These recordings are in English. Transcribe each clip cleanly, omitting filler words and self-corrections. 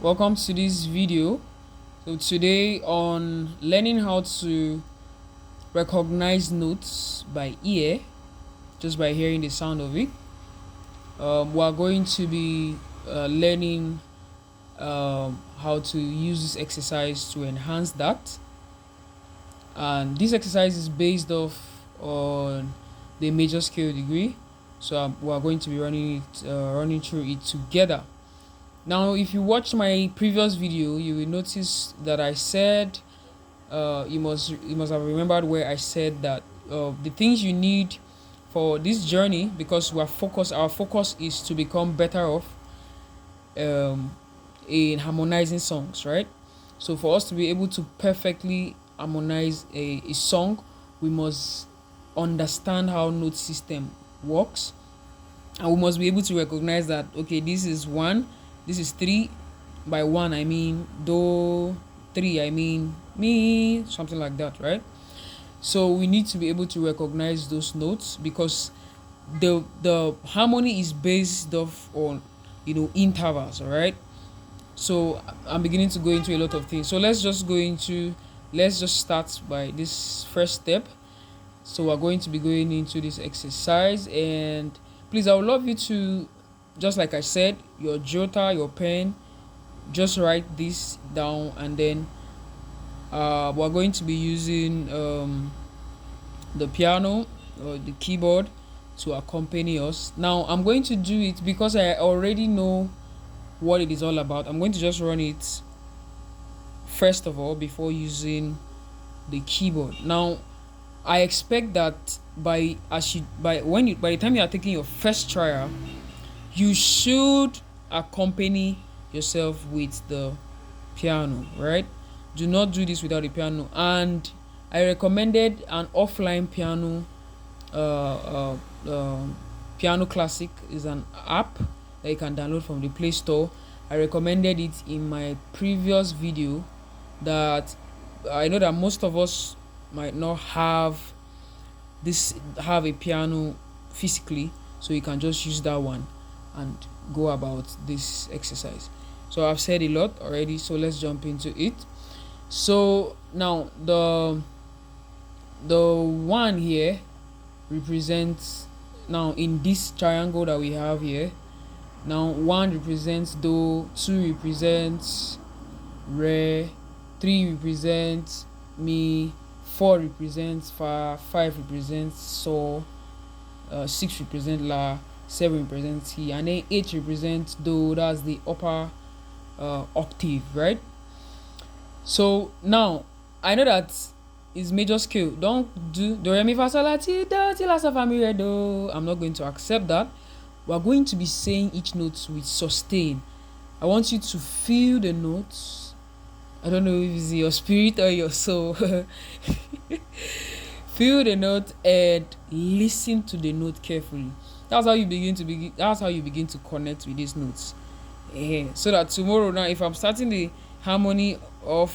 Welcome to this video. So today on learning how to recognize notes by ear, just by hearing the sound of it. We are going to be learning how to use this exercise to enhance that. And this exercise is based off on the major scale degree. So we are going to be running through it together. Now, if you watch my previous video, you will notice that I said you must have remembered where I said that the things you need for this journey, because our focus is to become better off um, in harmonizing songs, right? So for us to be able to perfectly harmonize a song, we must understand how note system works, and we must be able to recognize that, okay, this is one, this is three. By one I mean do, three I mean mi, something like that, right? So we need to be able to recognize those notes, because the harmony is based off on intervals, all right? So I'm beginning to go into a lot of things, so let's just start by this first step. So we're going to be going into this exercise, and please, I would love you to, just like I said, your jota, your pen, just write this down, and then we're going to be using the piano or the keyboard to accompany us. Now I'm going to do it because I already know what it is all about. I'm going to just run it first of all before using the keyboard. Now I expect that by the time you are taking your first trial, you should accompany yourself with the piano, right? Do not do this without the piano. And I recommended an offline piano. uh, uh, Piano Classic is an app that you can download from the Play Store. I recommended it in my previous video. That I know that most of us might not have a piano physically, so you can just use that one and go about this exercise. So I've said a lot already, so let's jump into it. So now the one here represents, now in this triangle that we have here, now one represents do, two represents re, three represents mi, four represents fa, five represents so, six represents la, seven represents he, and then eight represents do. That's the upper octave, right? So now I know that is major scale. Don't do do re mi fa sol la ti do ti la sol fa mi re do. I'm not going to accept that. We are going to be saying each note with sustain. I want you to feel the notes. I don't know if it's your spirit or your soul. Feel the note and listen to the note carefully. That's how you begin to connect with these notes. So that tomorrow, now if I'm starting the harmony of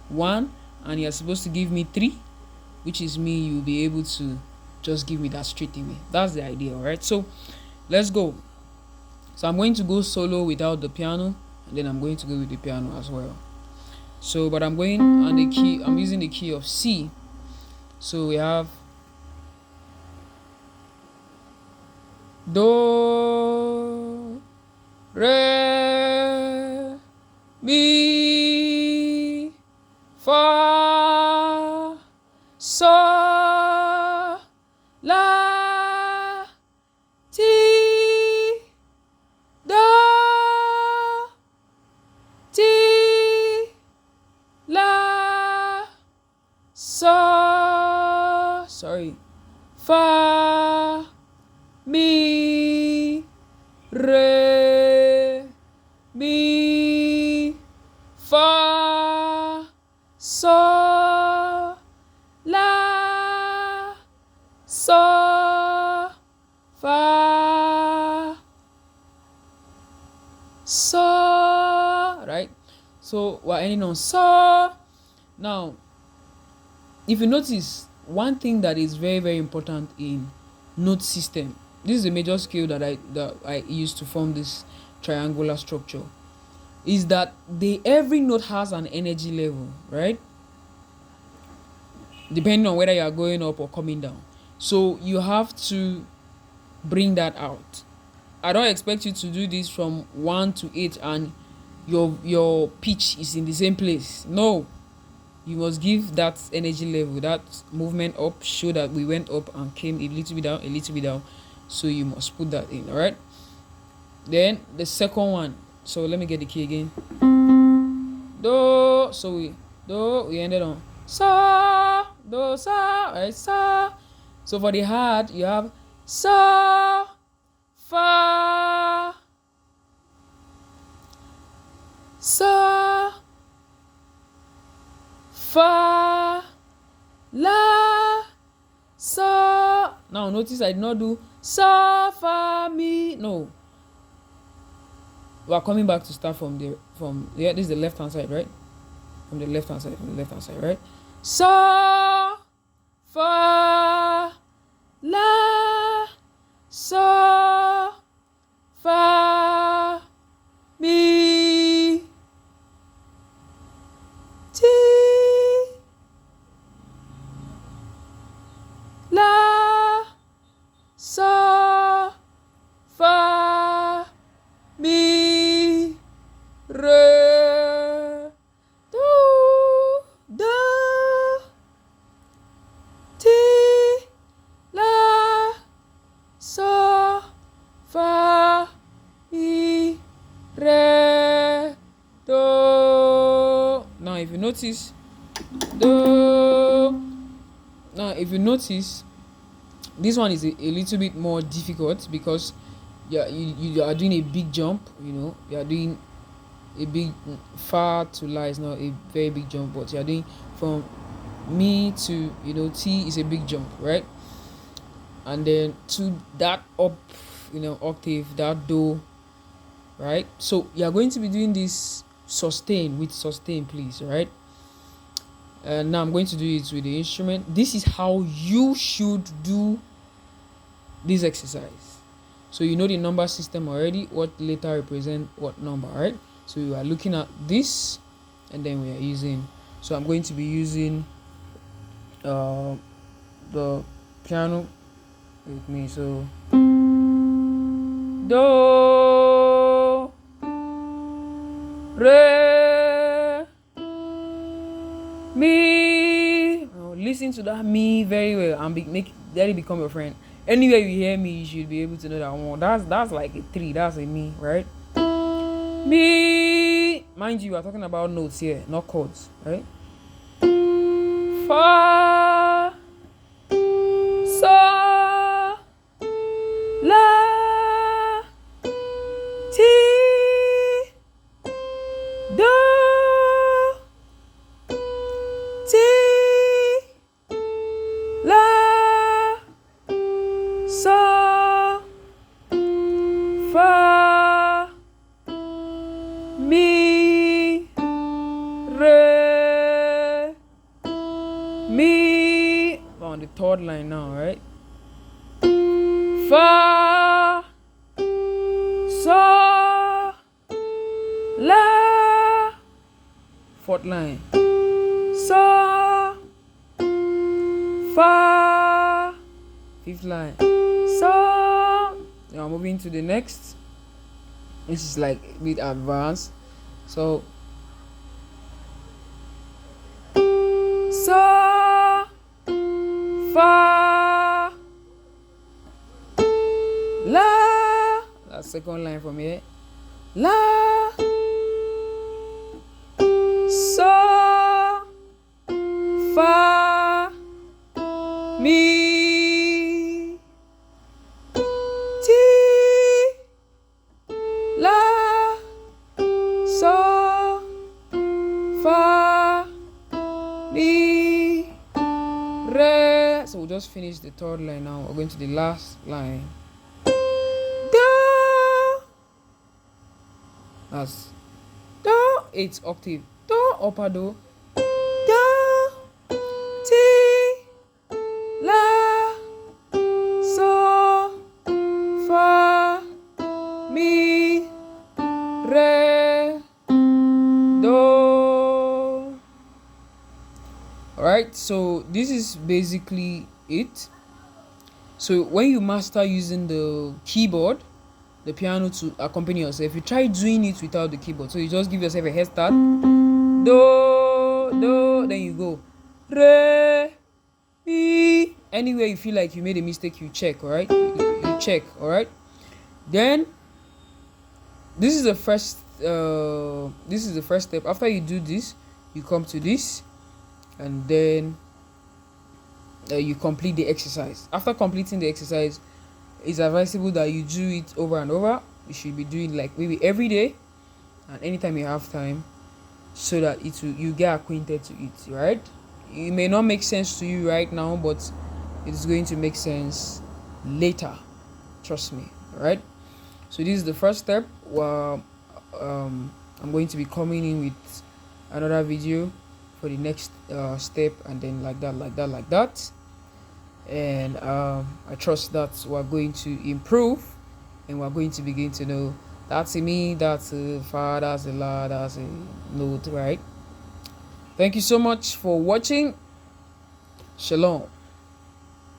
one, and you're supposed to give me three, which is me, you'll be able to just give me that straight away. That's the idea, all right? So let's go. So I'm going to go solo without the piano, and then I'm going to go with the piano as well. So, but I'm going on the key, I'm using the key of C. So we have do, re, mi, fa, sol, la, ti, do, ti, la, sol, fa, mi, re, mi, fa, sol, la, sol, fa, sol, right? So we're ending on sol. Now if you notice, one thing that is very very important in note system, this is a major scale that I use to form this triangular structure. is that every note has an energy level, right? Depending on whether you are going up or coming down. So you have to bring that out. I don't expect you to do this from 1 to 8 and your pitch is in the same place. No, you must give that energy level, that movement up, show that we went up and came a little bit down, a little bit down. So you must put that in. All right. Then the second one. So let me get the key again. Do. So we ended on sa, do, sa, right? Sa. So for the hard, you have sa, fa, sa, fa, la, sa. Now notice I did not do sa, fa, mi. No. We are coming back to start from this is the left hand side, right? From the left hand side, right? Sa, fa, la, sa, fa, mi, ti, la, sa, fa, mi, re, do, da, ti, la, sa, fa, mi, re, do. Now if you notice, do. Now if you notice, this one is a little bit more difficult because you are doing a big jump. You are doing a big fa to la is not a very big jump, but you are doing from mi to ti is a big jump, right? And then to that up octave, that do, right? So you are going to be doing this sustain with sustain, please, right? And now I'm going to do it with the instrument. This is how you should do this exercise. So you know the number system already, what letter represent what number, right? So you are looking at this, and then we are using. So I'm going to be using the piano with me. So do, re, mi. Oh, listen to that mi very well and let it become your friend. Anywhere you hear me, you should be able to know that one. That's like a 3. That's a mi, right? Mi. Mind you, we are talking about notes here, not chords, right? Fa, sa, la, ti, do, ti, la, sa, fa, mi, re, mi. We're on the third line now, right? Fa, sa, la. Fourth line. Sa, fa. Fifth line. Sa. Now moving to the next. This is like a bit advanced. So sa, fa, la. That's second line from here. La, sa, fa, mi, ti, la, sa, fa, mi, re. So we'll just finish the third line now. We're going to the last line. Do. That's do, 8th octave. Do, upper do. Do, ti, la, so, fa, mi, re, do. Alright, so this is basically it. So when you master using the keyboard, the piano, to accompany yourself, you try doing it without the keyboard. So you just give yourself a head start. Do, then you go re, mi. Anywhere you feel like you made a mistake, you check. All right, you check. All right. Then this is the first. This is the first step. After you do this, you come to this, and then you complete the exercise. After completing the exercise, it's advisable that you do it over and over. You should be doing like maybe every day and anytime you have time, so that you get acquainted to it. Right? It may not make sense to you right now, but it's going to make sense later. Trust me. All right. So this is the first step. I'm going to be coming in with another video for the next step, and then like that. And I trust that we're going to improve, and we're going to begin to know that's a me, that's a fa, that's a la, that's a note, right? Thank you so much for watching. Shalom.